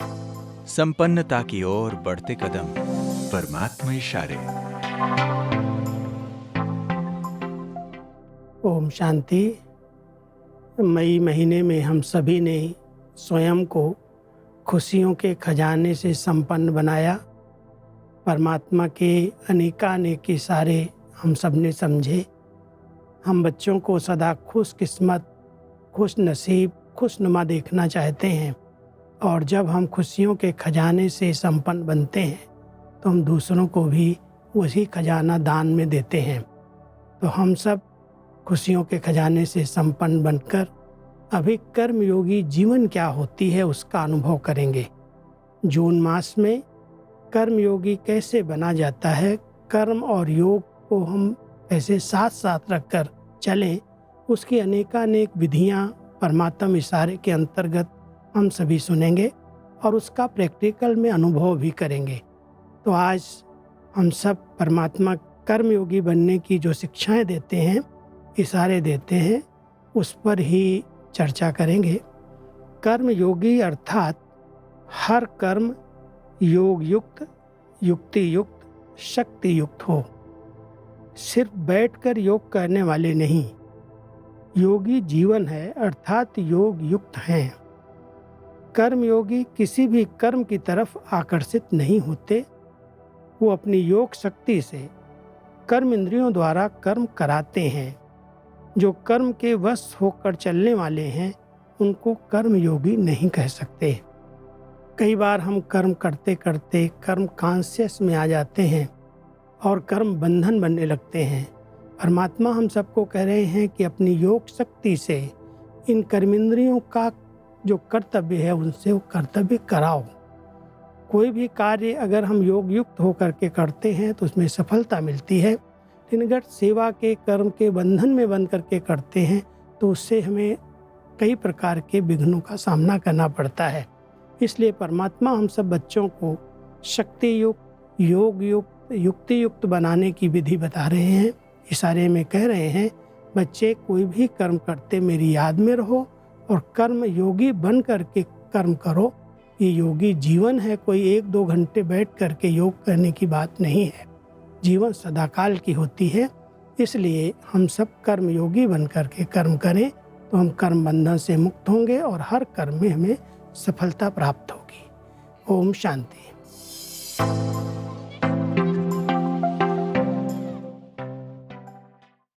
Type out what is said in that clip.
संपन्नता की ओर बढ़ते कदम, परमात्मा इशारे। ओम शांति। मई महीने में हम सभी ने स्वयं को खुशियों के खजाने से संपन्न बनाया। परमात्मा के अनेकानेक इशारे हम सब ने समझे। हम बच्चों को सदा खुशकिस्मत, खुश नसीब, खुशनुमा देखना चाहते हैं, और जब हम खुशियों के खजाने से संपन्न बनते हैं तो हम दूसरों को भी वही खजाना दान में देते हैं। तो हम सब खुशियों के खजाने से संपन्न बनकर अभी कर्मयोगी जीवन क्या होती है उसका अनुभव करेंगे। जून मास में कर्मयोगी कैसे बना जाता है, कर्म और योग को हम कैसे साथ साथ रखकर चलें, उसकी अनेकानेक विधियां परमात्म इशारे के अंतर्गत हम सभी सुनेंगे और उसका प्रैक्टिकल में अनुभव भी करेंगे। तो आज हम सब परमात्मा कर्मयोगी बनने की जो शिक्षाएं देते हैं, इशारे देते हैं, उस पर ही चर्चा करेंगे। कर्मयोगी अर्थात हर कर्म योग युक्त, युक्ति युक्त, शक्ति युक्त हो। सिर्फ बैठकर योग करने वाले नहीं, योगी जीवन है अर्थात योग युक्त हैं। कर्मयोगी किसी भी कर्म की तरफ आकर्षित नहीं होते। वो अपनी योग शक्ति से कर्म इंद्रियों द्वारा कर्म कराते हैं। जो कर्म के वश होकर चलने वाले हैं उनको कर्मयोगी नहीं कह सकते। कई बार हम कर्म करते करते कर्म कॉन्शियस में आ जाते हैं और कर्म बंधन बनने लगते हैं। परमात्मा हम सबको कह रहे हैं कि अपनी योग शक्ति से इन कर्मेंद्रियों का जो कर्तव्य है उनसे वो कर्तव्य कराओ। कोई भी कार्य अगर हम योग युक्त होकर के करते हैं तो उसमें सफलता मिलती है। लेकिन सेवा के कर्म के बंधन में बंध करके करते हैं तो उससे हमें कई प्रकार के विघ्नों का सामना करना पड़ता है। इसलिए परमात्मा हम सब बच्चों को शक्ति युक्त, योग युक्त, युक्ति युक्त बनाने की विधि बता रहे हैं। इशारे में कह रहे हैं, बच्चे कोई भी कर्म करते मेरी याद में रहो और कर्म योगी बन करके कर्म करो। ये योगी जीवन है, कोई 1-2 घंटे बैठ करके योग करने की बात नहीं है। जीवन सदाकाल की होती है। इसलिए हम सब कर्म योगी बन करके कर्म करें तो हम कर्म बंधन से मुक्त होंगे और हर कर्म में हमें सफलता प्राप्त होगी। ओम शांति।